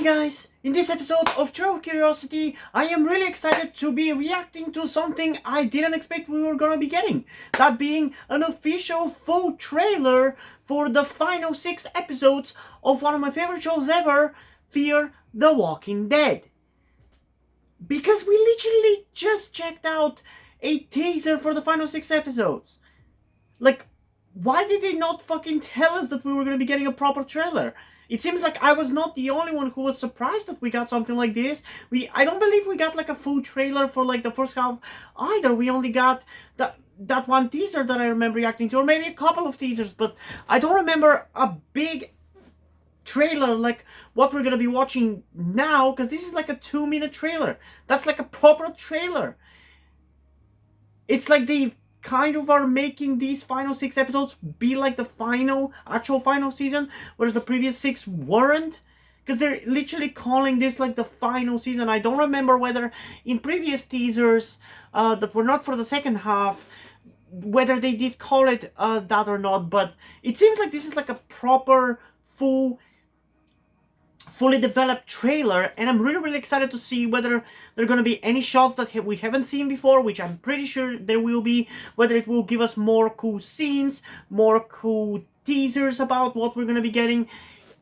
Hi guys! In this episode of Trail of Curiosity, I am really excited to be reacting to something I didn't expect we were gonna be getting. That being an official full trailer for the final 6 episodes of one of my favorite shows ever, Fear the Walking Dead. Because we literally just checked out a teaser for the final 6 episodes. Like, why did they not fucking tell us that we were gonna be getting a proper trailer? It seems like I was not the only one who was surprised that we got something like this. I don't believe we got like a full trailer for like the first half either. We only got that one teaser that I remember reacting to, or maybe a couple of teasers, but I don't remember a big trailer like what we're gonna be watching now, because this is like a 2-minute trailer. That's like a proper trailer. It's like they kind of are making these final 6 episodes be like the actual final season, whereas the previous 6 weren't, because they're literally calling this like the final season. I don't remember whether in previous teasers that were not for the second half, whether they did call it that or not, but it seems like this is like a proper fully developed trailer, and I'm really excited to see whether there are going to be any shots that we haven't seen before, which I'm pretty sure there will be, whether it will give us more cool scenes, more cool teasers about what we're going to be getting.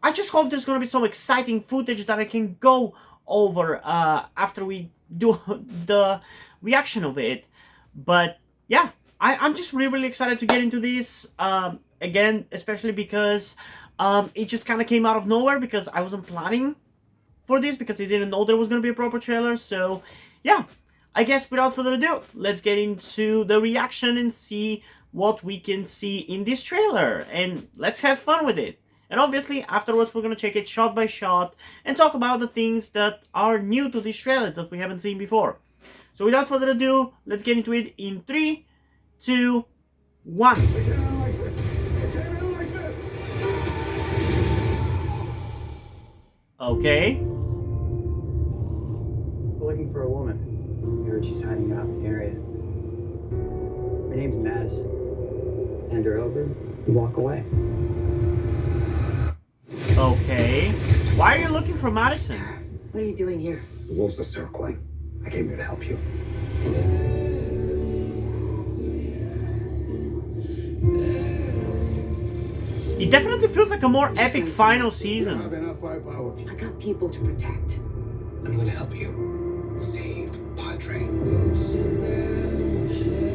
I just hope there's going to be some exciting footage that I can go over after we do the reaction of it. But yeah, I'm just really excited to get into this, again, especially because it just kind of came out of nowhere, because I wasn't planning for this, because I didn't know there was going to be a proper trailer. So yeah, I guess without further ado, let's get into the reaction and see what we can see in this trailer, and let's have fun with it. And obviously afterwards we're going to check it shot by shot and talk about the things that are new to this trailer that we haven't seen before. So without further ado, let's get into it in 3, 2, 1. Okay. We're looking for a woman. We heard she's hiding out in the area. Her name's Madison. Hand her over, you walk away. Okay. Why are you looking for Madison? What are you doing here? The wolves are circling. I came here to help you. It definitely feels like a more epic final season. I got people to protect. I'm gonna help you. Save Padre.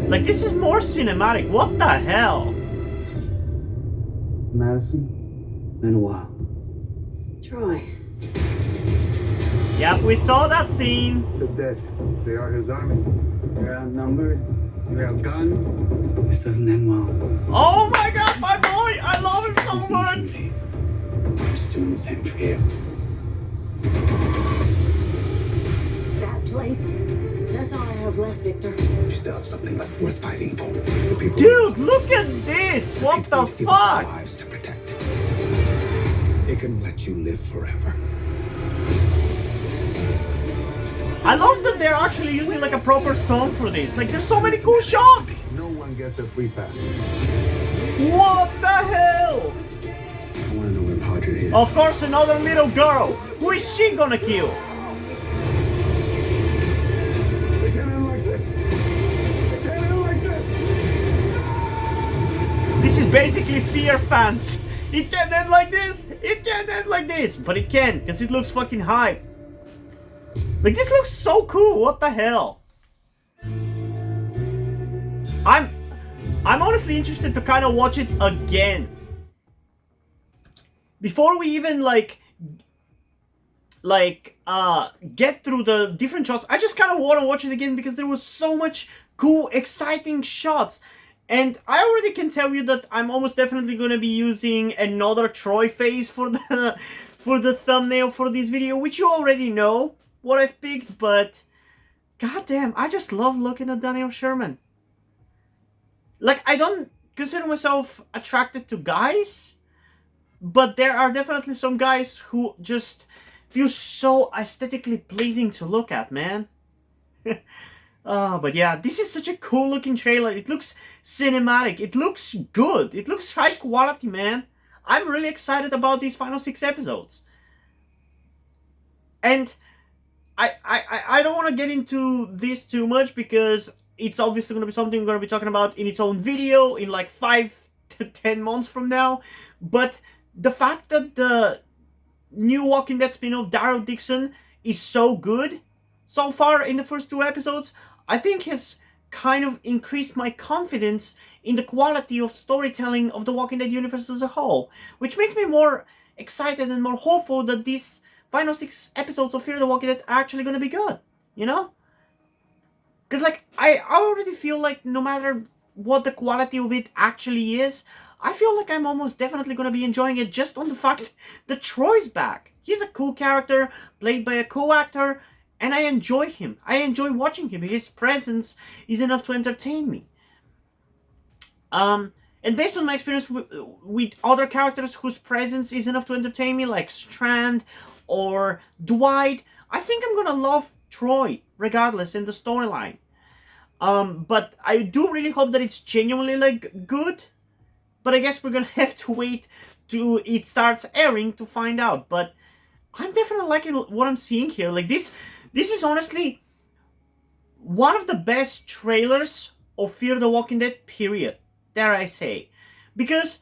Like, this is more cinematic. What the hell? Madison? Been a while. Troy. Yep, we saw that scene. The dead. They are his army. You're outnumbered. You're outgunned. This doesn't end well. Oh my god, my boy! I love him so much! I'm just doing the same for you. That place, that's all I have left, Victor. You still have something left worth fighting for. The people Dude, look at this! What the people give up their fuck? lives to protect. They can let you live forever. I love that they're actually using like a proper song for this. Like, there's so many cool shots! No one gets a free pass. What the hell? I want to know where Padre is. Of course, another little girl. Who is she gonna kill? It can't end like this. It can't end like this. This is basically Fear fans. It can't end like this. It can't end like this. But it can, because it looks fucking hype. Like, this looks so cool. What the hell? I'm honestly interested to kind of watch it again. Before we even get through the different shots, I just kind of want to watch it again, because there was so much cool, exciting shots. And I already can tell you that I'm almost definitely going to be using another Troy face for the thumbnail for this video, which you already know what I've picked, but goddamn, I just love looking at Daniel Sherman. Like, I don't consider myself attracted to guys, but there are definitely some guys who just feel so aesthetically pleasing to look at, man. But yeah, this is such a cool looking trailer. It looks cinematic. It looks good. It looks high quality, man. I'm really excited about these final 6 episodes. And I don't want to get into this too much because it's obviously going to be something we're going to be talking about in its own video in like 5 to 10 months from now. But the fact that the new Walking Dead spin-off, Daryl Dixon, is so good so far in the first 2 episodes, I think has kind of increased my confidence in the quality of storytelling of the Walking Dead universe as a whole, which makes me more excited and more hopeful that these final 6 episodes of Fear the Walking Dead are actually going to be good, you know? Because, like, I already feel like no matter what the quality of it actually is, I feel like I'm almost definitely going to be enjoying it just on the fact that Troy's back. He's a cool character, played by a cool actor, and I enjoy him. I enjoy watching him. His presence is enough to entertain me. And based on my experience with other characters whose presence is enough to entertain me, like Strand or Dwight, I think I'm gonna love Troy regardless in the storyline. But I do really hope that it's genuinely like good. But I guess we're gonna have to wait till it starts airing to find out. But I'm definitely liking what I'm seeing here. Like this is honestly one of the best trailers of Fear the Walking Dead, period. Dare I say. Because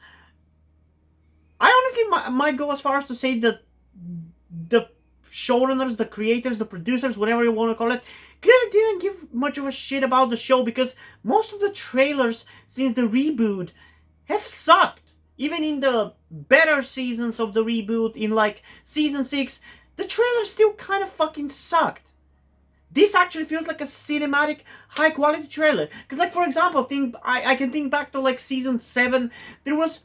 I honestly might go as far as to say that the showrunners, the creators, the producers, whatever you want to call it, clearly didn't give much of a shit about the show, because most of the trailers since the reboot have sucked. Even in the better seasons of the reboot, in like season 6, the trailers still kind of fucking sucked. This actually feels like a cinematic, high-quality trailer. Because, like, for example, I can think back to, like, season 7. There was,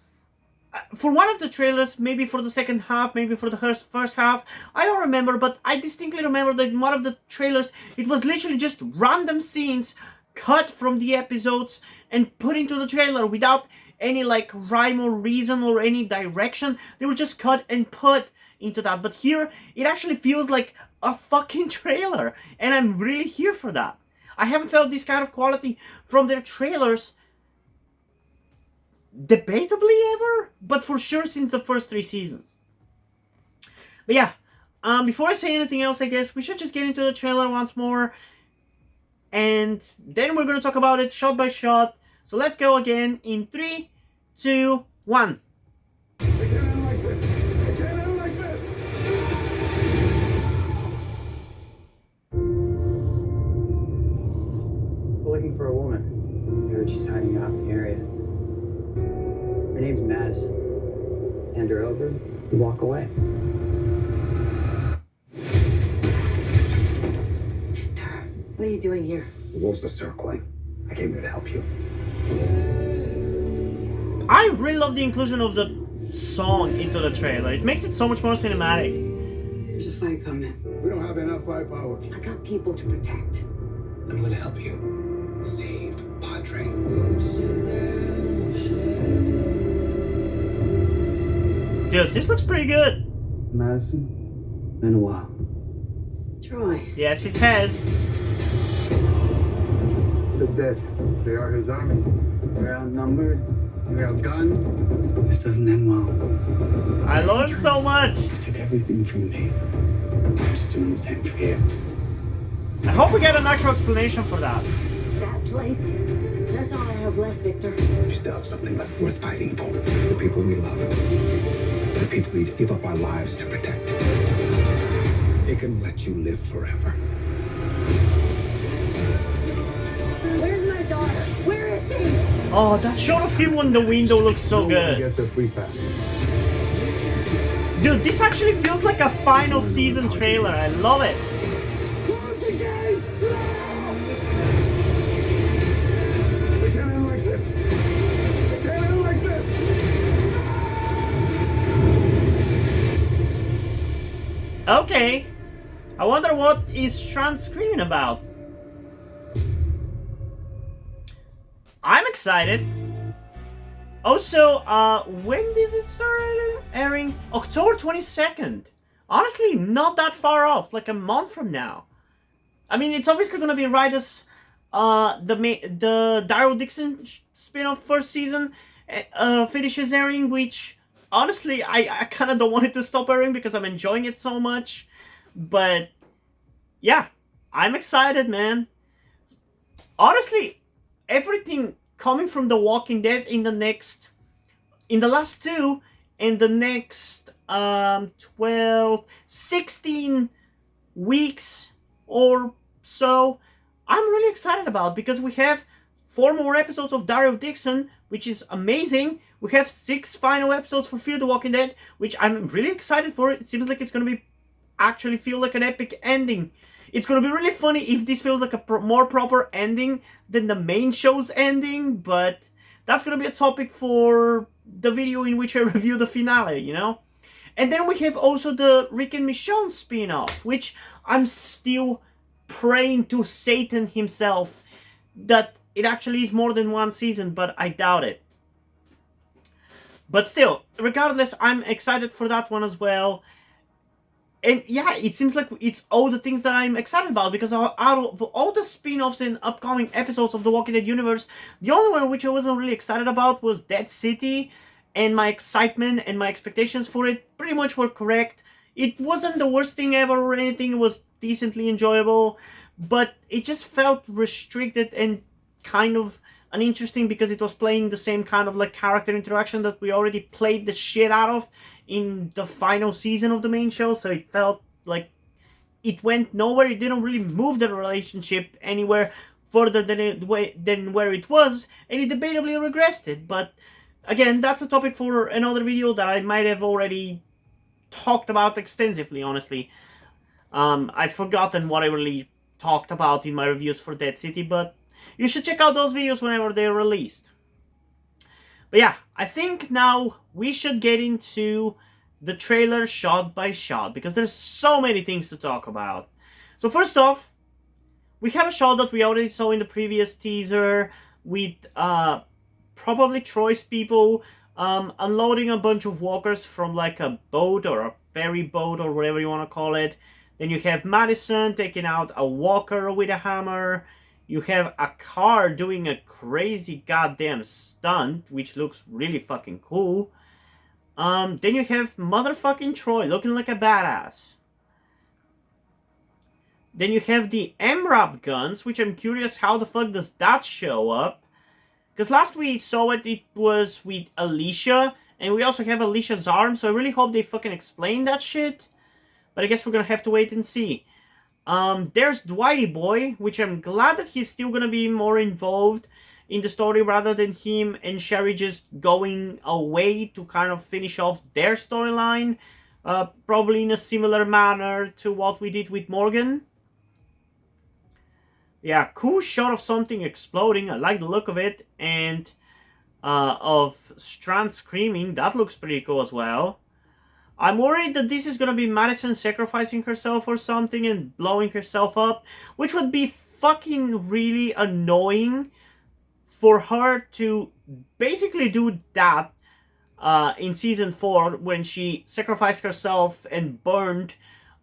for one of the trailers, maybe for the second half, maybe for the first half, I don't remember, but I distinctly remember that in one of the trailers, it was literally just random scenes cut from the episodes and put into the trailer without any, like, rhyme or reason or any direction. They were just cut and put into that. But here, it actually feels like a fucking trailer, and I'm really here for that. I haven't felt this kind of quality from their trailers debatably ever, but for sure since the first 3 seasons. But yeah, before I say anything else, I guess we should just get into the trailer once more, and then we're going to talk about it shot by shot. So let's go again in 3, 2, 1. It can't end like this. It can't end like this. We're looking for a woman. We heard she's hiding out in the area. Her name's Madison. Hand her over, you walk away. Victor, what are you doing here? The wolves are circling. I came here to help you. I really love the inclusion of the song into the trailer. It makes it so much more cinematic. There's a fight coming. We don't have enough firepower. I got people to protect. I'm going to help you. Save Padre. Dude, this looks pretty good. Madison? Been a while. Troy. Yes, it has. The dead. They are his army. We're outnumbered. We're outgunned. This doesn't end well. I love him so much. You took everything from me. I'm just doing the same for you. I hope we get an actual explanation for that. That place, that's all I have left, Victor. We still have something left worth fighting for. The people we love. The people we'd give up our lives to protect. It can let you live forever. Where's my daughter? Where is she? Oh, that shot of him on the window looks so No one good. gets a free pass. Dude, this actually feels like a final season trailer. I love it. Close the gates! It can't end like this. It can't end like this. Okay. I wonder what is Strand screaming about. I'm excited. Also, when does it start airing? October 22nd. Honestly, not that far off, like a month from now. I mean, it's obviously gonna be right as the Daryl Dixon spin-off first season finishes airing, which honestly I kind of don't want it to stop airing because I'm enjoying it so much. But yeah, I'm excited, man. Honestly, everything coming from The Walking Dead in the last two, in the next 12, 16 weeks or so, I'm really excited about, because we have 4 more episodes of Diary of Dixon, which is amazing. We have 6 final episodes for Fear the Walking Dead, which I'm really excited for. It seems like it's gonna be actually feel like an epic ending. It's gonna be really funny if this feels like a more proper ending than the main show's ending, but that's gonna be a topic for the video in which I review the finale, you know? And then we have also the Rick and Michonne spin-off, which I'm still praying to Satan himself that it actually is more than 1 season, but I doubt it. But still, regardless, I'm excited for that one as well. And yeah, it seems like it's all the things that I'm excited about, because out of all the spin-offs and upcoming episodes of the Walking Dead universe, the only one which I wasn't really excited about was Dead City, and my excitement and my expectations for it pretty much were correct. It wasn't the worst thing ever or anything, it was decently enjoyable, but it just felt restricted and kind of uninteresting because it was playing the same kind of like character interaction that we already played the shit out of in the final season of the main show, so it felt like it went nowhere. It didn't really move the relationship anywhere further than where it was, and it debatably regressed it. But again, that's a topic for another video that I might have already talked about extensively, honestly. I've forgotten what I really talked about in my reviews for Dead City, but you should check out those videos whenever they're released. But yeah, I think now we should get into the trailer shot by shot, because there's so many things to talk about. So first off, we have a shot that we already saw in the previous teaser with probably Troy's people unloading a bunch of walkers from like a boat or a ferry boat or whatever you want to call it. Then you have Madison taking out a walker with a hammer. You have a car doing a crazy goddamn stunt, which looks really fucking cool. Then you have motherfucking Troy looking like a badass. Then you have the MRAP guns, which I'm curious how the fuck does that show up. Because last we saw it, it was with Alicia, and we also have Alicia's arm, so I really hope they fucking explain that shit. But I guess we're gonna have to wait and see. There's Dwighty Boy, which I'm glad that he's still gonna be more involved in the story rather than him and Sherry just going away to kind of finish off their storyline. Probably in a similar manner to what we did with Morgan. Yeah, cool shot of something exploding. I like the look of it. And of Strand screaming. That looks pretty cool as well. I'm worried that this is going to be Madison sacrificing herself or something and blowing herself up, which would be fucking really annoying for her to basically do that in season 4 when she sacrificed herself and burned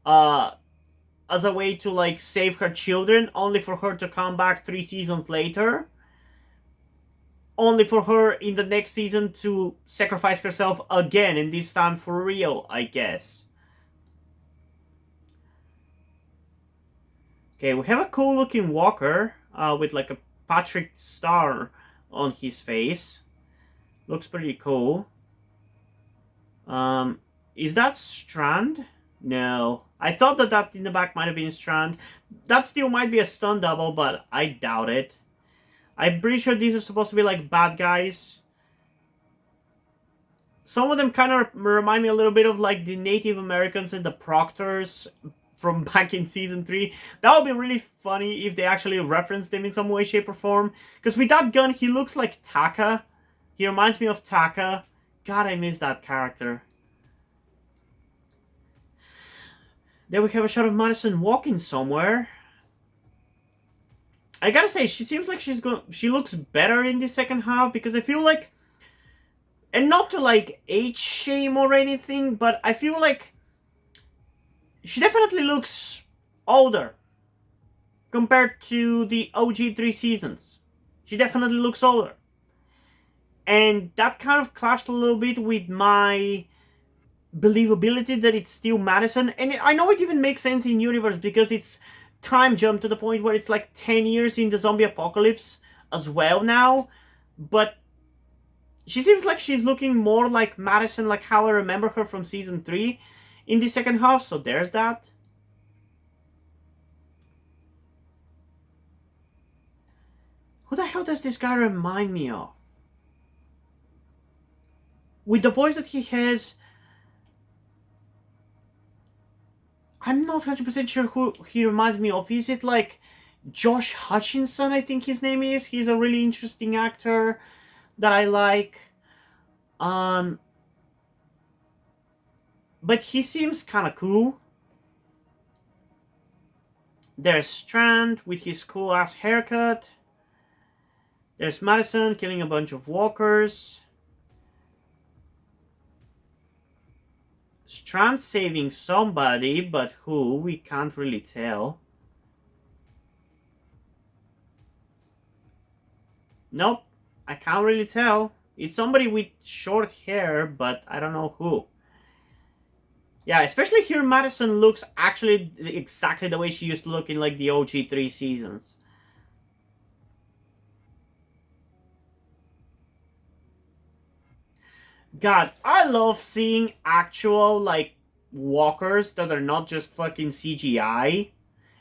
as a way to like save her children, only for her to come back 3 seasons later. Only for her in the next season to sacrifice herself again, and this time for real, I guess. Okay, we have a cool looking walker with like a Patrick star on his face. Looks pretty cool. Is that Strand? No. I thought that in the back might have been Strand. That still might be a stun double, but I doubt it. I'm pretty sure these are supposed to be like bad guys. Some of them kind of remind me a little bit of like the Native Americans and the Proctors from back in season 3. That would be really funny if they actually referenced them in some way, shape, or form. Because with that gun, he looks like Taka. He reminds me of Taka. God, I miss that character. Then we have a shot of Madison walking somewhere. I gotta say, she seems like she looks better in the second half, because I feel like, and not to like age shame or anything, but I feel like she definitely looks older compared to the OG 3 seasons. She definitely looks older. And that kind of clashed a little bit with my believability that it's still Madison. And I know it even makes sense in universe because it's time jump to the point where it's like 10 years in the zombie apocalypse as well now. But she seems like she's looking more like Madison, like how I remember her from season 3 in the second half. So there's that. Who the hell does this guy remind me of? With the voice that he has, I'm not 100% sure who he reminds me of. Is it like Josh Hutchinson, I think his name is? He's a really interesting actor that I like. But he seems kind of cool. There's Strand with his cool ass haircut. There's Madison killing a bunch of walkers. Strand saving somebody, but who? We can't really tell. Nope, I can't really tell. It's somebody with short hair, but I don't know who. Yeah, especially here Madison looks actually exactly the way she used to look in like the OG 3 seasons. God, I love seeing actual like walkers that are not just fucking CGI.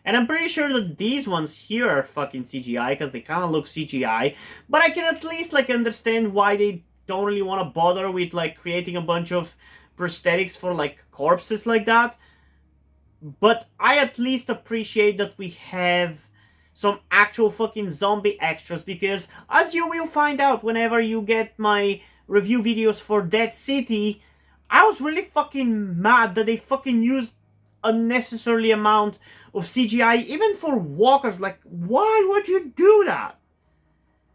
And I'm pretty sure that these ones here are fucking CGI because they kind of look CGI. But I can at least like understand why they don't really want to bother with like creating a bunch of prosthetics for like corpses like that. But I at least appreciate that we have some actual fucking zombie extras because as you will find out whenever you get my review videos for Dead City, I was really fucking mad that they fucking used unnecessarily amount of CGI even for walkers. Like, why would you do that?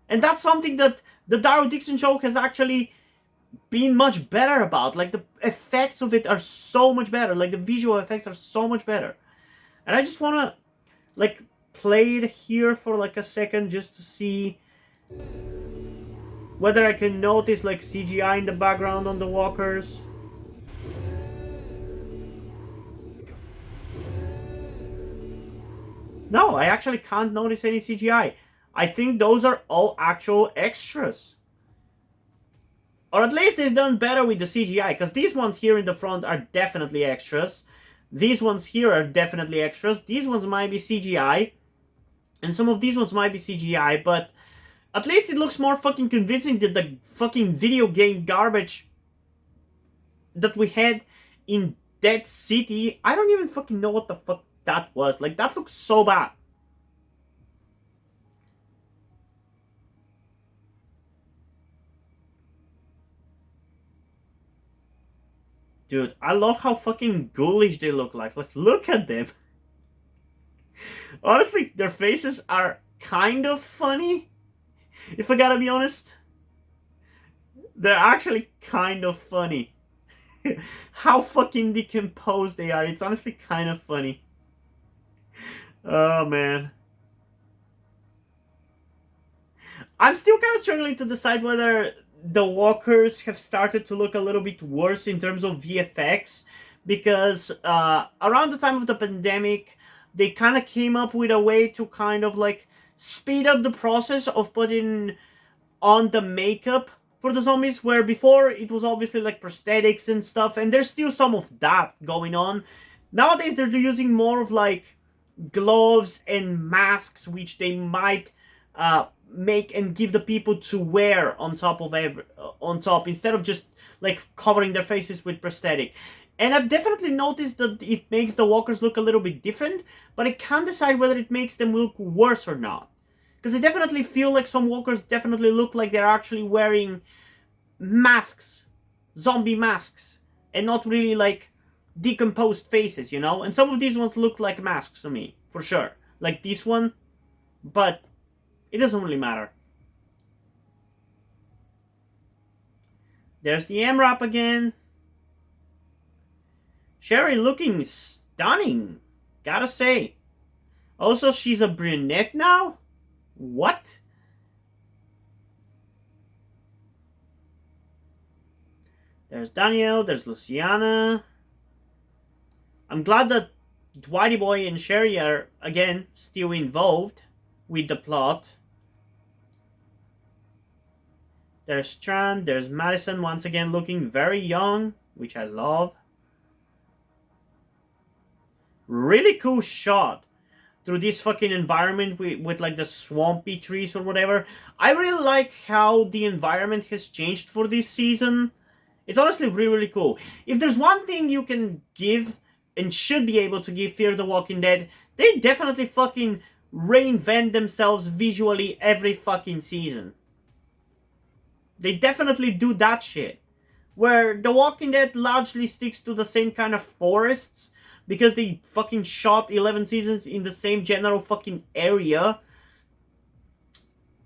And that's something that the Daryl Dixon show has actually been much better about. Like, the effects of it are so much better. Like, the visual effects are so much better. And I just want to, like, play it here for, like, a second just to see whether I can notice, like, CGI in the background on the walkers. No, I actually can't notice any CGI. I think those are all actual extras. Or at least they've done better with the CGI, because these ones here in the front are definitely extras. These ones here are definitely extras. These ones might be CGI. And some of these ones might be CGI, but at least it looks more fucking convincing than the fucking video game garbage that we had in Dead City. I don't even fucking know what the fuck that was. Like, that looks so bad. Dude, I love how fucking ghoulish they look like. Like, look at them. Honestly, their faces are kind of funny. If I gotta be honest. They're actually kind of funny. How fucking decomposed they are. It's honestly kind of funny. Oh, man. I'm still kind of struggling to decide whether the walkers have started to look a little bit worse in terms of VFX. Because around the time of the pandemic, they kind of came up with a way to kind of like speed up the process of putting on the makeup for the zombies, where before it was obviously like prosthetics and stuff, and there's still some of that going on. Nowadays they're using more of like gloves and masks, which they might make and give the people to wear on top of instead of just like covering their faces with prosthetic. And I've definitely noticed that it makes the walkers look a little bit different, but I can't decide whether it makes them look worse or not. Because I definitely feel like some walkers definitely look like they're actually wearing masks, zombie masks, and not really like decomposed faces, you know? And some of these ones look like masks to me, for sure. Like this one, but it doesn't really matter. There's the MRAP again. Sherry looking stunning, gotta say. Also, she's a brunette now? What? There's Daniel, there's Luciana. I'm glad that Dwighty Boy and Sherry are, again, still involved with the plot. There's Strand, there's Madison, once again looking very young, which I love. Really cool shot through this fucking environment with like the swampy trees or whatever. I really like how the environment has changed for this season. It's honestly really, really cool. If there's one thing you can give and should be able to give Fear the Walking Dead, they definitely fucking reinvent themselves visually every fucking season. They definitely do that shit. Where The Walking Dead largely sticks to the same kind of forests because they fucking shot 11 seasons in the same general fucking area.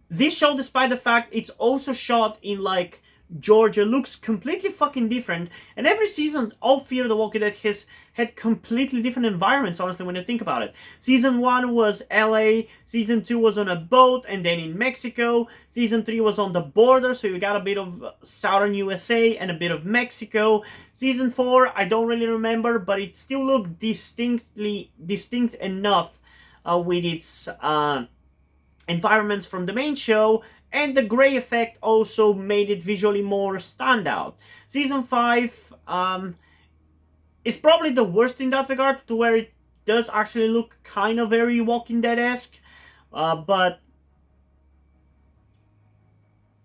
This show, despite the fact it's also shot in like Georgia, looks completely fucking different. And every season of Fear the Walking Dead has had completely different environments, honestly, when you think about it. Season 1 was LA, Season 2 was on a boat, and then in Mexico. Season 3 was on the border, so you got a bit of southern USA and a bit of Mexico. Season 4, I don't really remember, but it still looked distinct enough with its environments from the main show, and the gray effect also made it visually more standout. Season 5 is probably the worst in that regard, to where it does actually look kind of very Walking Dead-esque, but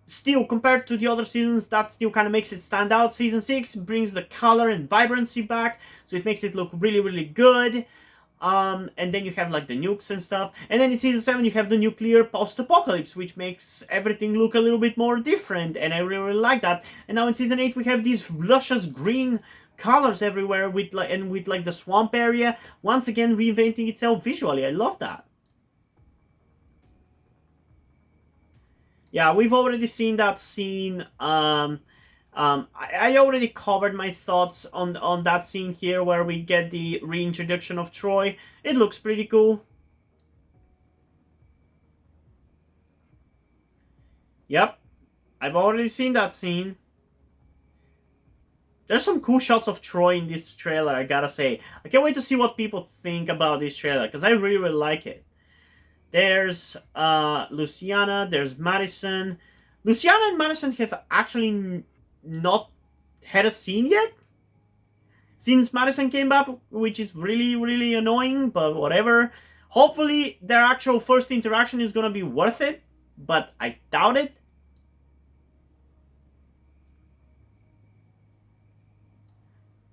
still, compared to the other seasons, that still kind of makes it stand out. Season 6 brings the color and vibrancy back, so it makes it look really, really good. And then you have like the nukes and stuff. And then in Season 7 you have the nuclear post-apocalypse, which makes everything look a little bit more different, and I really, really like that. And now in Season 8 we have these luscious green colors everywhere with like the swamp area once again reinventing itself visually. I love that. Yeah, we've already seen that scene. I already covered my thoughts on that scene here where we get the reintroduction of Troy. It looks pretty cool. Yep, I've already seen that scene. There's some cool shots of Troy in this trailer, I gotta say. I can't wait to see what people think about this trailer, because I really, really like it. There's Luciana, there's Madison. Luciana and Madison have actually not had a scene yet since Madison came back, which is really, really annoying, but whatever. Hopefully their actual first interaction is gonna be worth it, but I doubt it.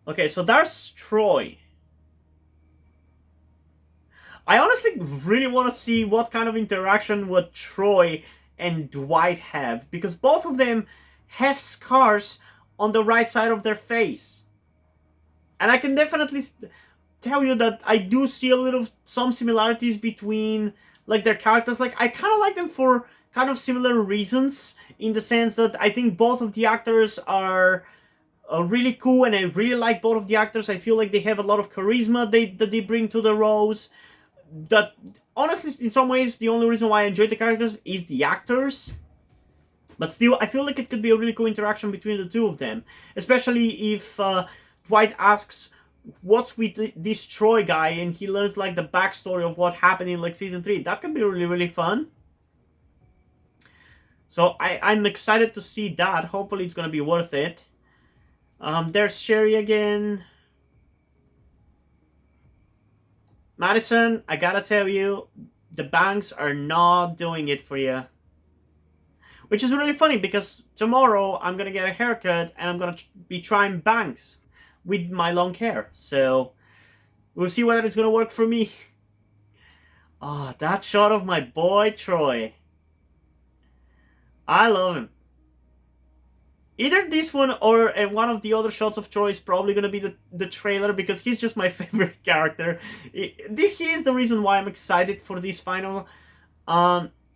Okay, so there's Troy. I honestly really want to see what kind of interaction would Troy and Dwight have, because both of them have scars on the right side of their face. And I can definitely tell you that I do see some similarities between like their characters. Like, I kind of like them for kind of similar reasons, in the sense that I think both of the actors are really cool, and I really like both of the actors. I feel like they have a lot of charisma that they bring to the roles. That, honestly, in some ways, the only reason why I enjoy the characters is the actors. But still, I feel like it could be a really cool interaction between the two of them. Especially if Dwight asks, what's with this Troy guy? And he learns like the backstory of what happened in like Season 3. That could be really, really fun. So I'm excited to see that. Hopefully it's going to be worth it. There's Sherry again. Madison, I gotta tell you, the bangs are not doing it for you. Which is really funny, because tomorrow I'm gonna get a haircut and I'm gonna be trying bangs with my long hair. So we'll see whether it's gonna work for me. Oh, that shot of my boy Troy. I love him. Either this one or one of the other shots of Troy is probably going to be the trailer, because he's just my favorite character. He is the reason why I'm excited for this final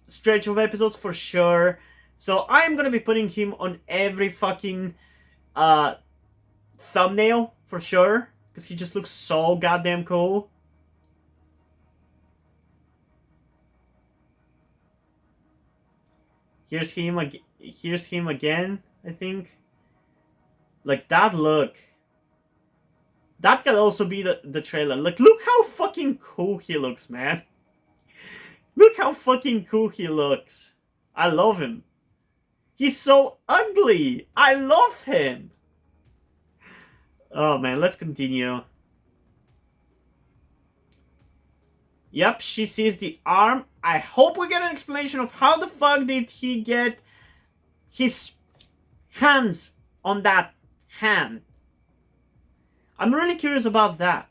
stretch of episodes for sure. So I'm going to be putting him on every fucking thumbnail for sure, because he just looks so goddamn cool. Here's him again, I think. Like, that look. That could also be the trailer. Like, look how fucking cool he looks, man. Look how fucking cool he looks. I love him. He's so ugly. I love him. Oh, man, let's continue. Yep, she sees the arm. I hope we get an explanation of how the fuck did he get his hands on that hand. I'm really curious about that.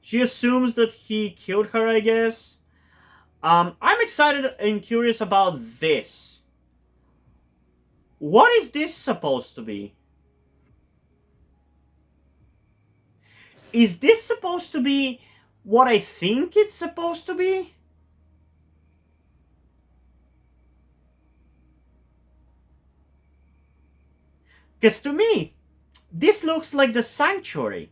She assumes that he killed her, I guess. I'm excited and curious about this. What is this supposed to be? Is this supposed to be what I think it's supposed to be? Because to me, this looks like the sanctuary.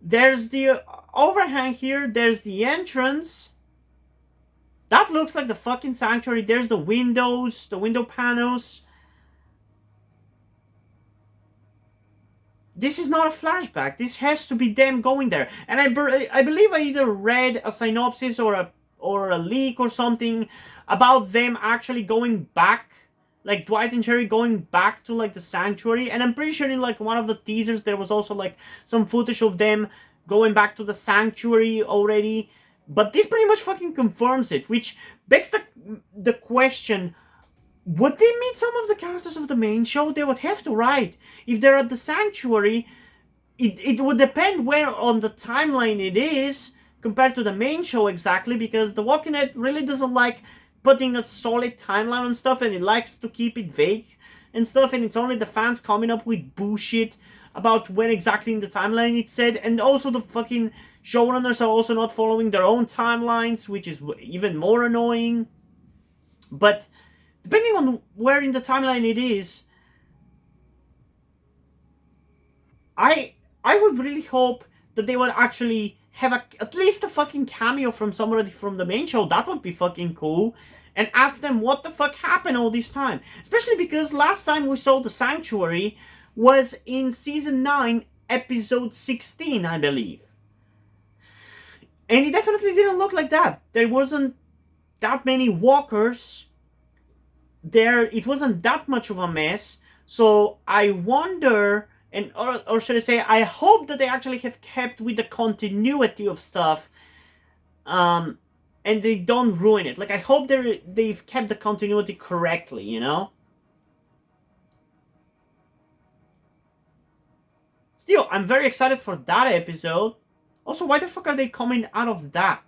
There's the overhang here. There's the entrance. That looks like the fucking sanctuary. There's the windows, the window panels. This is not a flashback. This has to be them going there. And I believe I either read a synopsis or a leak or something about them actually going back. Like Dwight and Cherry going back to like the sanctuary. And I'm pretty sure in like one of the teasers there was also like some footage of them going back to the sanctuary already. But this pretty much fucking confirms it. Which begs the question, would they meet some of the characters of the main show? They would have to, right? If they're at the sanctuary, it would depend where on the timeline it is compared to the main show exactly. Because The Walking Dead really doesn't like putting a solid timeline on stuff, and it likes to keep it vague and stuff, and it's only the fans coming up with bullshit about when exactly in the timeline it's said. And also the fucking showrunners are also not following their own timelines, which is even more annoying. But depending on where in the timeline it is, I would really hope that they would actually have at least a fucking cameo from somebody from the main show. That would be fucking cool. And ask them what the fuck happened all this time. Especially because last time we saw the Sanctuary was in Season 9, Episode 16, I believe. And it definitely didn't look like that. There wasn't that many walkers. It wasn't that much of a mess. So I wonder, or should I say, I hope that they actually have kept with the continuity of stuff. And they don't ruin it. Like, I hope they've kept the continuity correctly, you know? Still, I'm very excited for that episode. Also, why the fuck are they coming out of that?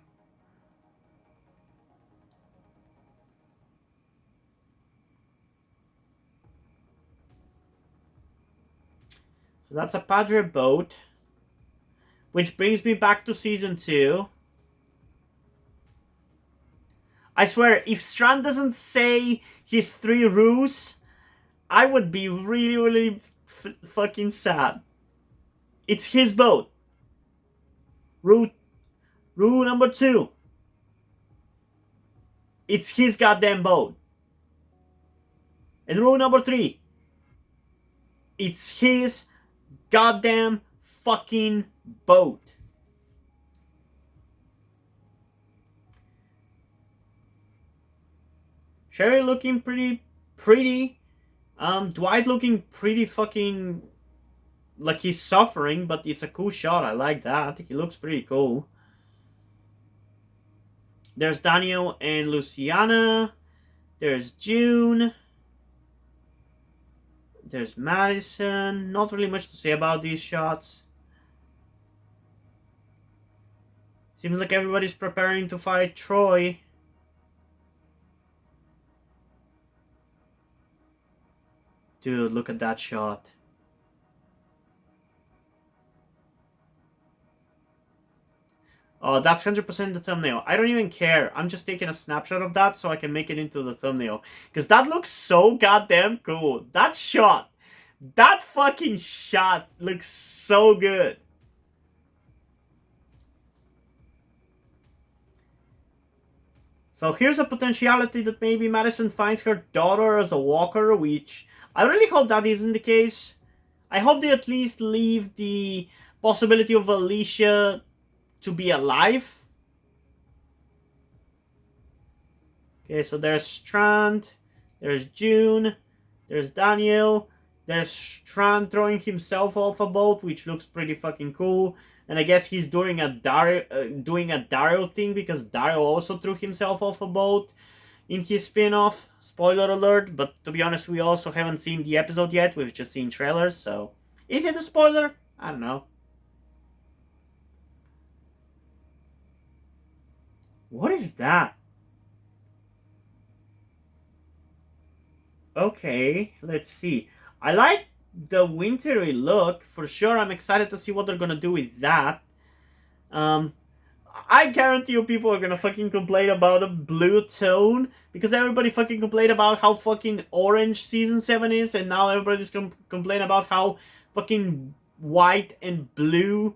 So that's a Padre boat. Which brings me back to Season 2. I swear, if Strand doesn't say his 3 rules, I would be really, really fucking sad. It's his boat. Rule number 2. It's his goddamn boat. And rule number 3. It's his goddamn fucking boat. Sherry looking pretty. Dwight looking pretty fucking like he's suffering, but it's a cool shot. I like that. He looks pretty cool. There's Daniel and Luciana. There's June. There's Madison. Not really much to say about these shots. Seems like everybody's preparing to fight Troy. Dude, look at that shot. Oh, that's 100% the thumbnail. I don't even care. I'm just taking a snapshot of that so I can make it into the thumbnail. Because that looks so goddamn cool. That shot. That fucking shot looks so good. So here's a potentiality that maybe Madison finds her daughter as a walker, which I really hope that isn't the case. I hope they at least leave the possibility of Alicia to be alive. Okay, so there's Strand, there's June, there's Daniel, there's Strand throwing himself off a boat, which looks pretty fucking cool. And I guess he's doing a Dario thing because Dario also threw himself off a boat in his spin-off. Spoiler alert, but to be honest, we also haven't seen the episode yet. We've just seen trailers, so is it a spoiler? I don't know. What is that? Okay, let's see. I like the wintry look. For sure, I'm excited to see what they're gonna do with that. I guarantee you people are gonna fucking complain about a blue tone because everybody fucking complained about how fucking orange season 7 is, and now everybody's complain about how fucking white and blue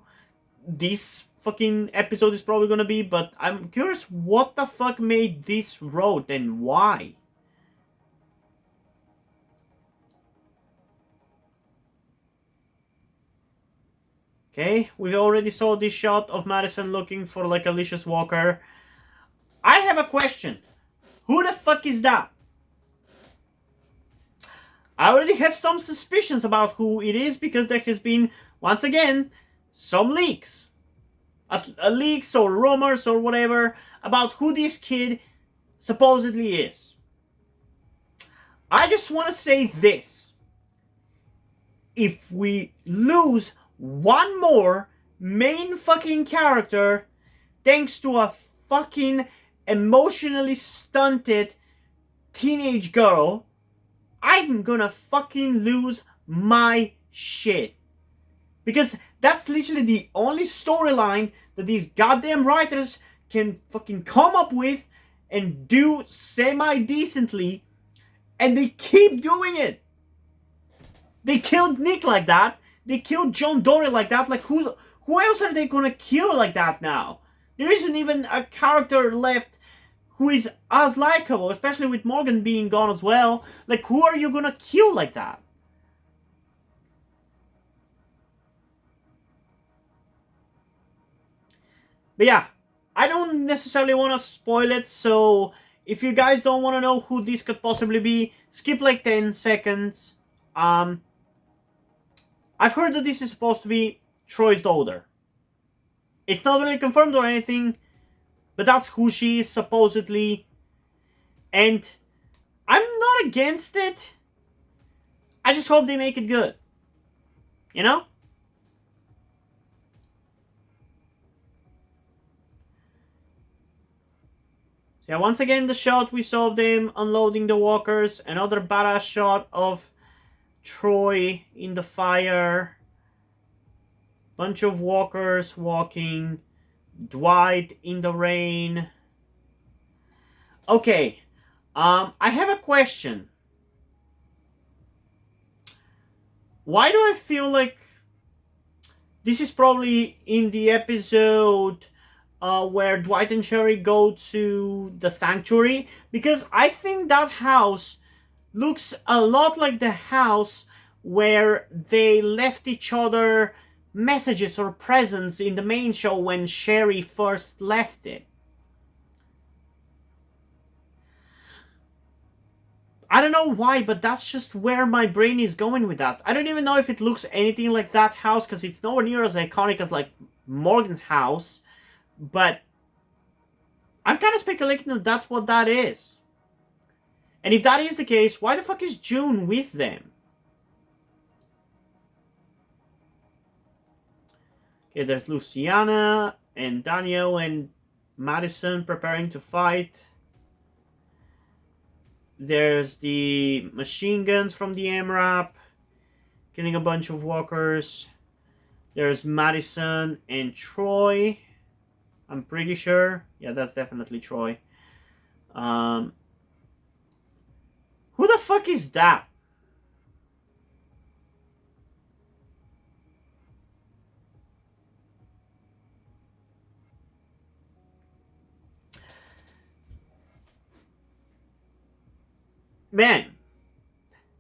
this fucking episode is probably gonna be. But I'm curious what the fuck made this road and why. Okay, we already saw this shot of Madison looking for like Alicia's walker. I have a question. Who the fuck is that? I already have some suspicions about who it is because there has been, once again, some leaks. Leaks or rumors or whatever about who this kid supposedly is. I just want to say this. If we lose one more main fucking character thanks to a fucking emotionally stunted teenage girl, I'm gonna fucking lose my shit. Because that's literally the only storyline that these goddamn writers can fucking come up with and do semi-decently, and they keep doing it. They killed Nick like that. They killed John Dory like that. Like, who else are they gonna kill like that now? There isn't even a character left who is as likable, especially with Morgan being gone as well. Like, who are you gonna kill like that? But yeah, I don't necessarily want to spoil it, so if you guys don't want to know who this could possibly be, skip like 10 seconds. I've heard that this is supposed to be Troy's daughter. It's not really confirmed or anything, but that's who she is supposedly. And I'm not against it. I just hope they make it good. You know? So yeah, once again, the shot we saw of them unloading the walkers. Another badass shot of Troy in the fire. Bunch of walkers walking. Dwight in the rain. Okay. I have a question. Why do I feel like this is probably in the episode where Dwight and Sherry go to the sanctuary? Because I think that house looks a lot like the house where they left each other messages or presents in the main show when Sherry first left it. I don't know why, but that's just where my brain is going with that. I don't even know if it looks anything like that house, because it's nowhere near as iconic as like Morgan's house, but I'm kind of speculating that that's what that is. And if that is the case, why the fuck is June with them? Okay, there's Luciana and Daniel and Madison preparing to fight. There's the machine guns from the MRAP, killing a bunch of walkers. There's Madison and Troy. I'm pretty sure. Yeah, that's definitely Troy. Who the fuck is that? man,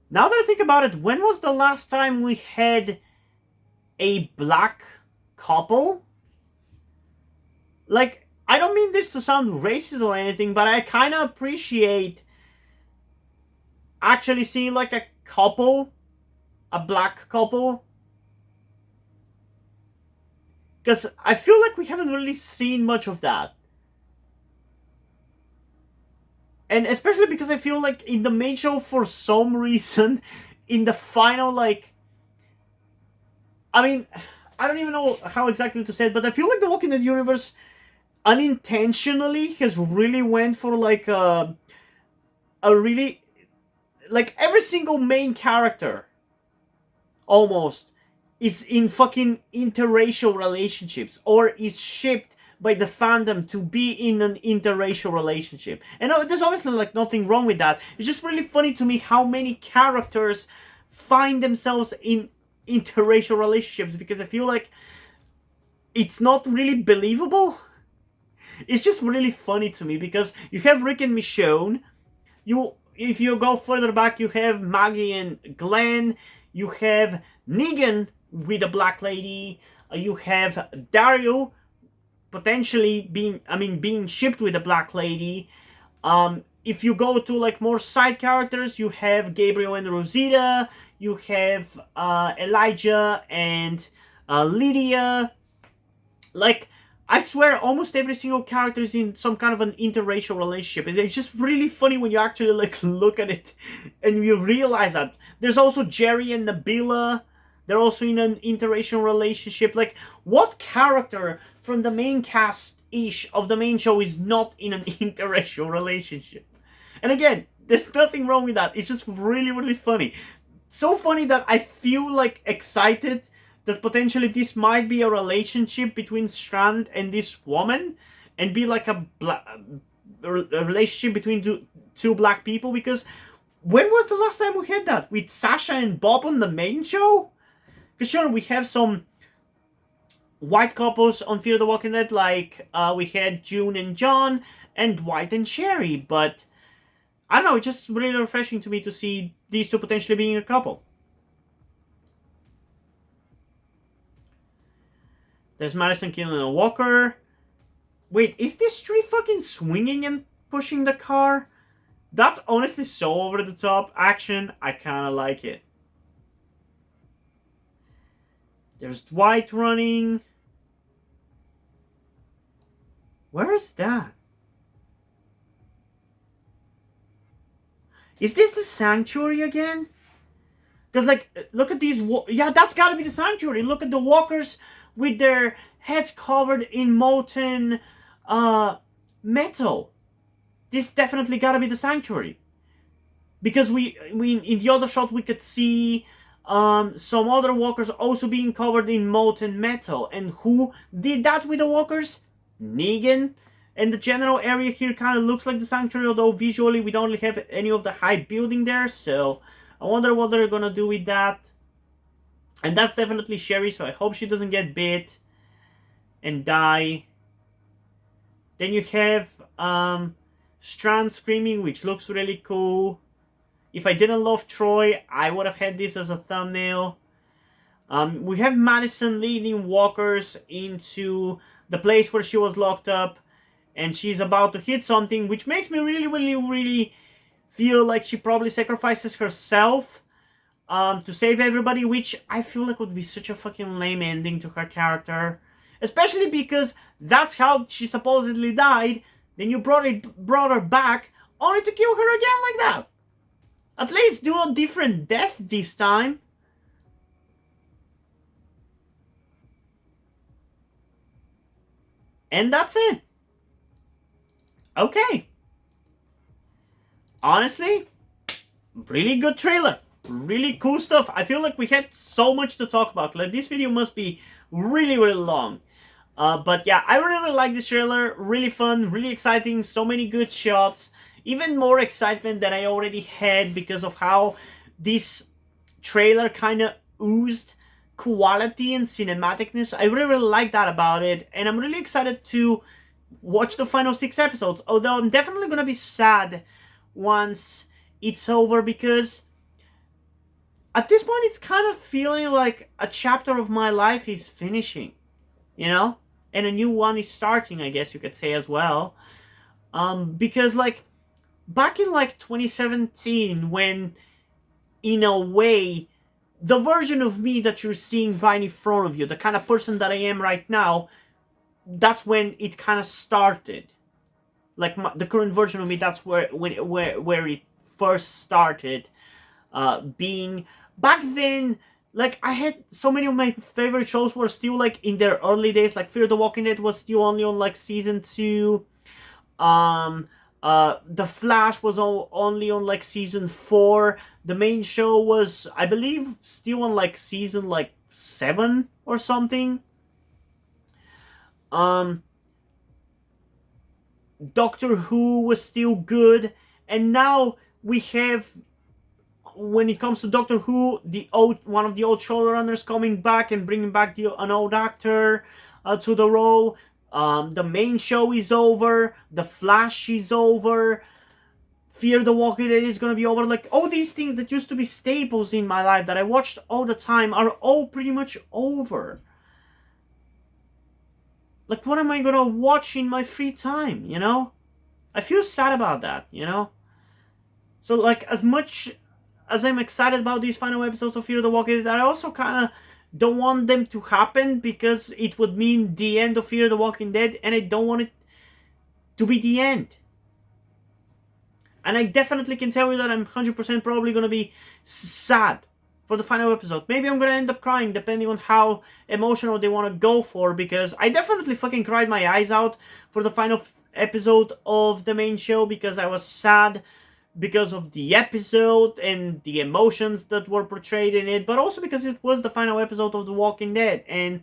now that I think about it, when was the last time we had a black couple? Like, I don't mean this to sound racist or anything, but I kind of appreciate actually seeing like a couple, a black couple. Because I feel like we haven't really seen much of that. And especially because I feel like in the main show, for some reason, in the final, like... I mean, I don't even know how exactly to say it, but I feel like the Walking Dead universe unintentionally has really went for like a really... Like, every single main character, almost, is in fucking interracial relationships, or is shipped by the fandom to be in an interracial relationship. And there's obviously like nothing wrong with that. It's just really funny to me how many characters find themselves in interracial relationships, because I feel like it's not really believable. It's just really funny to me, because you have Rick and Michonne, if you go further back, you have Maggie and Glenn, you have Negan with a black lady, you have Dario potentially being shipped with a black lady. If you go to like more side characters, you have Gabriel and Rosita, you have Elijah and Lydia. Like, I swear almost every single character is in some kind of an interracial relationship. It's just really funny when you actually like look at it and you realize that. There's also Jerry and Nabila. They're also in an interracial relationship. Like, what character from the main cast-ish of the main show is not in an interracial relationship? And again, there's nothing wrong with that. It's just really, really funny. So funny that I feel like excited that potentially this might be a relationship between Strand and this woman, and be like a relationship between two black people, because when was the last time we had that? With Sasha and Bob on the main show? Because sure, we have some white couples on Fear the Walking Dead, like we had June and John, and Dwight and Sherry, but I don't know, it's just really refreshing to me to see these two potentially being a couple. There's Madison killing a walker. Wait, is this tree fucking swinging and pushing the car? That's honestly so over the top action. I kind of like it. There's Dwight running. Where is that? Is this the sanctuary again? Because, like, look at these... Yeah, that's gotta be the sanctuary. Look at the walkers with their heads covered in molten metal. This definitely gotta be the sanctuary. Because we in the other shot we could see some other walkers also being covered in molten metal. And who did that with the walkers? Negan. And the general area here kind of looks like the sanctuary, although visually we don't really have any of the high building there. So I wonder what they're gonna do with that. And that's definitely Sherry, so I hope she doesn't get bit and die. Then you have Strand screaming, which looks really cool. If I didn't love Troy, I would have had this as a thumbnail. We have Madison leading walkers into the place where she was locked up, and she's about to hit something, which makes me really, really, really feel like she probably sacrifices herself to save everybody, which I feel like would be such a fucking lame ending to her character. Especially because that's how she supposedly died. Then you brought her back only to kill her again like that. At least do a different death this time. And that's it. Okay. Honestly, really good trailer. Really cool stuff. I feel like we had so much to talk about. Like, this video must be really, really long. But yeah, I really like this trailer. Really fun, really exciting. So many good shots. Even more excitement than I already had because of how this trailer kind of oozed quality and cinematicness. I really, really like that about it. And I'm really excited to watch the final 6 episodes. Although I'm definitely going to be sad once it's over, because at this point it's kind of feeling like a chapter of my life is finishing, you know? And a new one is starting, I guess you could say as well. Because like back in like 2017, when in a way the version of me that you're seeing right in front of you, the kind of person that I am right now, that's when it kind of started. Like the current version of me, that's where it first started being. Back then, like, I had so many of my favorite shows were still like in their early days. Like Fear the Walking Dead was still only on like season 2. The Flash was only on like season 4. The main show was, I believe, still on like season like 7 or something. Doctor Who was still good, and now we have, when it comes to Doctor Who, one of the old showrunners coming back and bringing back an old actor to the role. The main show is over. The Flash is over. Fear the Walking Dead is gonna be over. Like, all these things that used to be staples in my life that I watched all the time are all pretty much over. Like, what am I gonna watch in my free time, you know? I feel sad about that, you know? So, like, as much as I'm excited about these final episodes of Fear the Walking Dead, I also kind of don't want them to happen, because it would mean the end of Fear the Walking Dead, and I don't want it to be the end. And I definitely can tell you that I'm 100% probably going to be sad for the final episode. Maybe I'm going to end up crying, depending on how emotional they want to go for, because I definitely fucking cried my eyes out for the final episode of the main show, because I was sad because of the episode and the emotions that were portrayed in it, but also because it was the final episode of The Walking Dead, and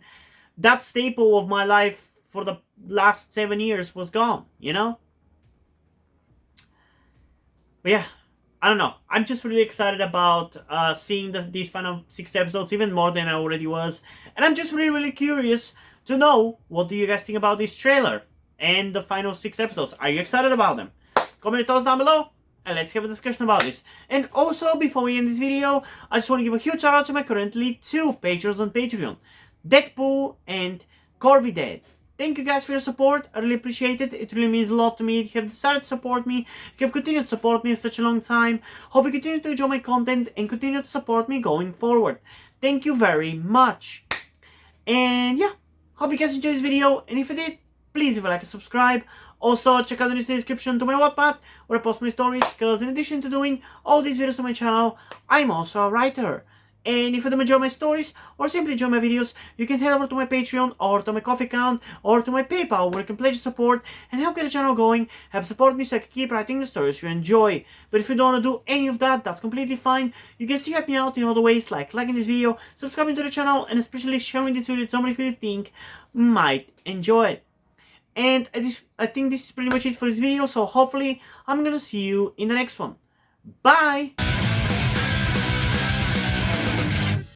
that staple of my life for the last 7 years was gone, you know? But yeah, I don't know. I'm just really excited about seeing these final 6 episodes, even more than I already was. And I'm just really, really curious to know, what do you guys think about this trailer and the final 6 episodes? Are you excited about them? Comment your thoughts down below, and let's have a discussion about this. And also, before we end this video, I just want to give a huge shout out to my currently 2 patrons on Patreon, Deadpool and Corvidead. Thank you guys for your support. I really appreciate it. It really means a lot to me. If you have decided to support me, if you have continued to support me for such a long time, hope you continue to enjoy my content and continue to support me going forward. Thank you very much. And yeah, hope you guys enjoyed this video. And if you did, please leave a like and subscribe. Also, check out the description to my Wattpad, where I post my stories, because in addition to doing all these videos on my channel, I'm also a writer. And if you don't enjoy my stories, or simply enjoy my videos, you can head over to my Patreon, or to my Coffee account, or to my PayPal, where you can pledge your support and help get the channel going, help support me so I can keep writing the stories you enjoy. But if you don't want to do any of that, that's completely fine. You can still help me out in other ways, like liking this video, subscribing to the channel, and especially sharing this video with somebody who you think might enjoy it. And I think this is pretty much it for this video, so hopefully I'm gonna see you in the next one. Bye!